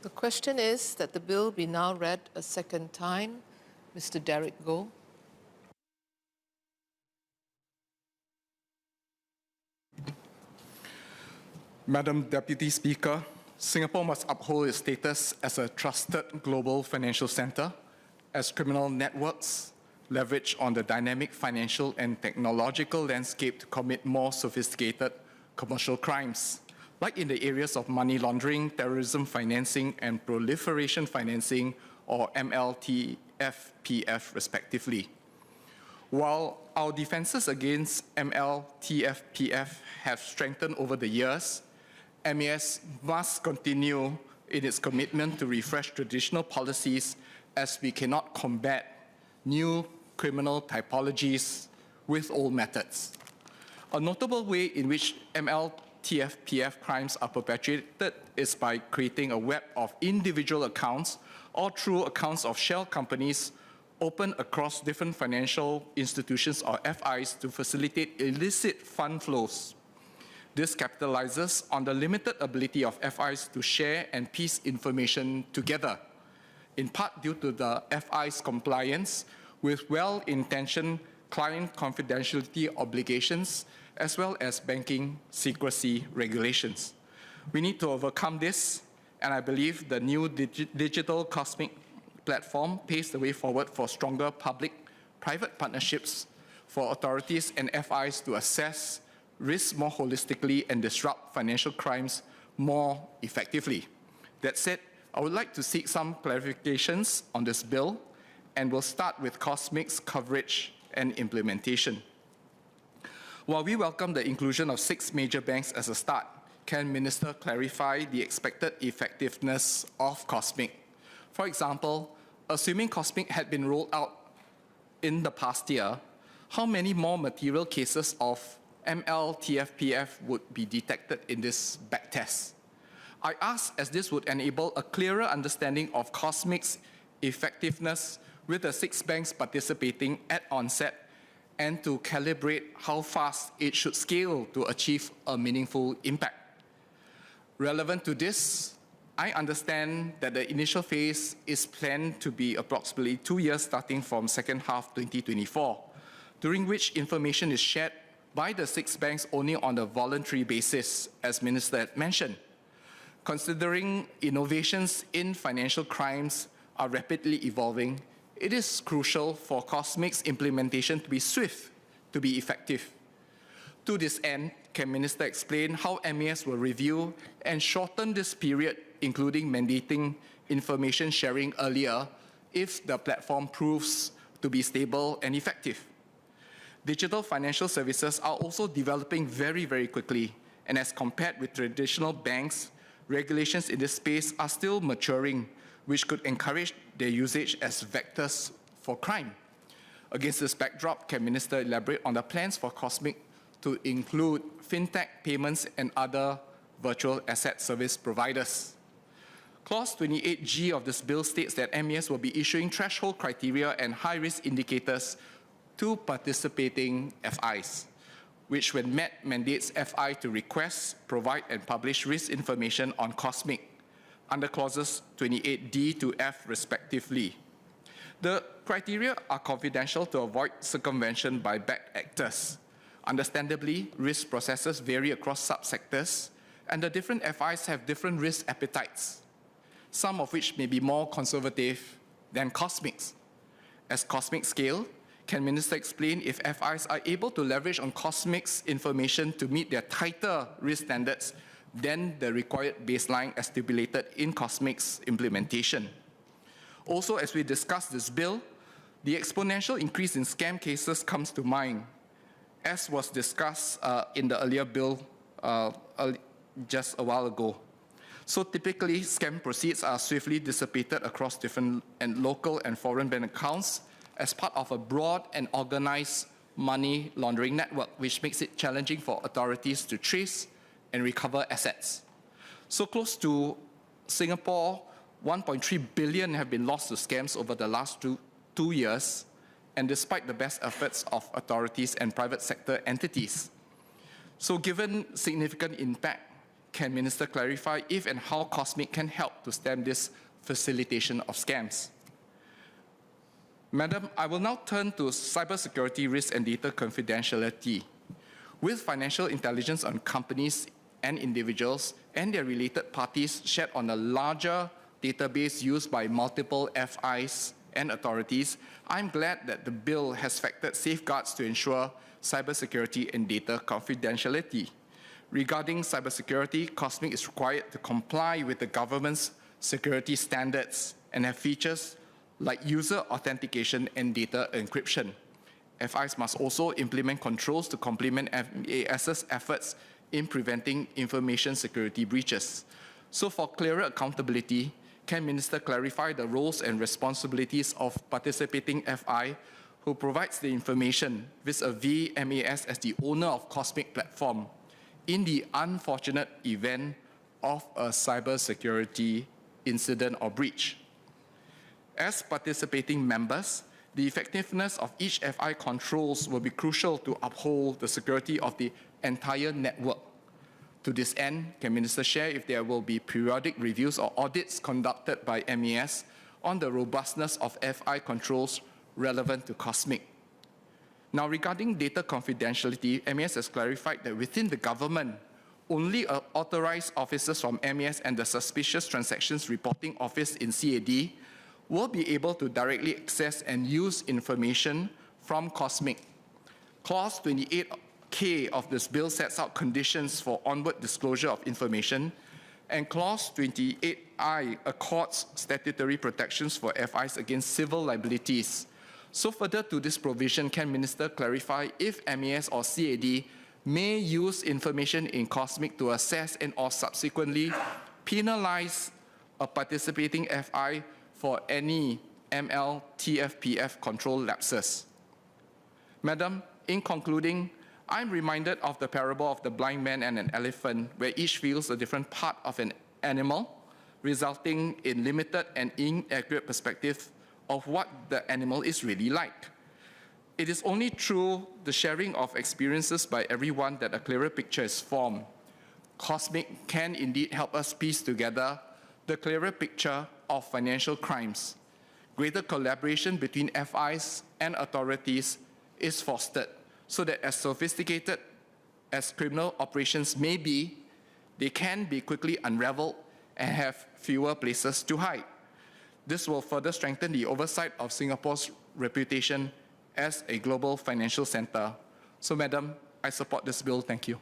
The question is that the bill be now read a second time. Mr. Derrick Goh. Madam Deputy Speaker, Singapore must uphold its status as a trusted global financial center as criminal networks leverage on the dynamic financial and technological landscape to commit more sophisticated commercial crimes, like in the areas of money laundering, terrorism financing, and proliferation financing, or MLTFPF, respectively. While our defenses against MLTFPF have strengthened over the years, MAS must continue in its commitment to refresh traditional policies, as we cannot combat new criminal typologies with old methods. A notable way in which MLTFPF crimes are perpetrated is by creating a web of individual accounts or through accounts of shell companies open across different financial institutions or FIs to facilitate illicit fund flows. This capitalizes on the limited ability of FIs to share and piece information together, in part due to the FI's compliance with well-intentioned client confidentiality obligations as well as banking secrecy regulations. We need to overcome this, and I believe the new digital Cosmic platform paves the way forward for stronger public-private partnerships for authorities and FIs to assess risk more holistically and disrupt financial crimes more effectively. That said, I would like to seek some clarifications on this bill, and will start with Cosmic's coverage and implementation. While we welcome the inclusion of 6 major banks as a start, can Minister clarify the expected effectiveness of Cosmic? For example, assuming Cosmic had been rolled out in the past year, how many more material cases of MLTFPF would be detected in this backtest? I ask as this would enable a clearer understanding of Cosmic's effectiveness with the 6 banks participating at onset, and to calibrate how fast it should scale to achieve a meaningful impact. Relevant to this, I understand that the initial phase is planned to be approximately 2 years starting from second half 2024, during which information is shared by the 6 banks only on a voluntary basis, as Minister had mentioned. Considering innovations in financial crimes are rapidly evolving, it is crucial for Cosmic's implementation to be swift, to be effective. To this end, can Minister explain how MAS will review and shorten this period, including mandating information sharing earlier if the platform proves to be stable and effective? Digital financial services are also developing very, very quickly, and as compared with traditional banks, regulations in this space are still maturing, which could encourage their usage as vectors for crime. Against this backdrop, can Minister elaborate on the plans for Cosmic to include fintech payments and other virtual asset service providers? Clause 28G of this bill states that MAS will be issuing threshold criteria and high-risk indicators to participating FIs, which when met mandates FI to request, provide and publish risk information on Cosmic under clauses 28D to F respectively. The criteria are confidential to avoid circumvention by bad actors. Understandably, risk processes vary across subsectors, and the different FIs have different risk appetites, some of which may be more conservative than Cosmic's. As Cosmic scale, can Minister explain if FIs are able to leverage on Cosmic's information to meet their tighter risk standards than the required baseline as stipulated in Cosmic's implementation? Also, as we discuss this bill, the exponential increase in scam cases comes to mind, as was discussed in the earlier bill just a while ago. So typically, scam proceeds are swiftly dissipated across different and local and foreign bank accounts as part of a broad and organized money laundering network, which makes it challenging for authorities to trace and recover assets. So close to Singapore, 1.3 billion have been lost to scams over the last two years, and despite the best efforts of authorities and private sector entities. So given significant impact, can Minister clarify if and how COSMIC can help to stem this facilitation of scams? Madam, I will now turn to cybersecurity risk and data confidentiality. With financial intelligence on companies and individuals and their related parties shared on a larger database used by multiple FIs and authorities, I'm glad that the bill has factored safeguards to ensure cybersecurity and data confidentiality. Regarding cybersecurity, COSMIC is required to comply with the government's security standards and have features like user authentication and data encryption. FIs must also implement controls to complement MAS's efforts in preventing information security breaches. So for clearer accountability, can Minister clarify the roles and responsibilities of participating FI who provides the information vis-a-vis MAS as the owner of COSMIC platform in the unfortunate event of a cybersecurity incident or breach? As participating members, the effectiveness of each FI controls will be crucial to uphold the security of the entire network. To this end, can Minister share if there will be periodic reviews or audits conducted by MAS on the robustness of FI controls relevant to COSMIC? Now, regarding data confidentiality, MAS has clarified that within the government, only authorized officers from MAS and the Suspicious Transactions Reporting Office in CAD will be able to directly access and use information from COSMIC. Clause 28K of this bill sets out conditions for onward disclosure of information, and Clause 28I accords statutory protections for FIs against civil liabilities. So further to this provision, can Minister clarify if MAS or CAD may use information in COSMIC to assess and or subsequently penalize a participating FI for any ML-TFPF control lapses? Madam, in concluding, I'm reminded of the parable of the blind man and an elephant, where each feels a different part of an animal, resulting in limited and inaccurate perspective of what the animal is really like. It is only through the sharing of experiences by everyone that a clearer picture is formed. COSMIC can indeed help us piece together the clearer picture of financial crimes. Greater collaboration between FIs and authorities is fostered so that as sophisticated as criminal operations may be, they can be quickly unraveled and have fewer places to hide. This will further strengthen the oversight of Singapore's reputation as a global financial center. So, Madam, I support this bill. Thank you.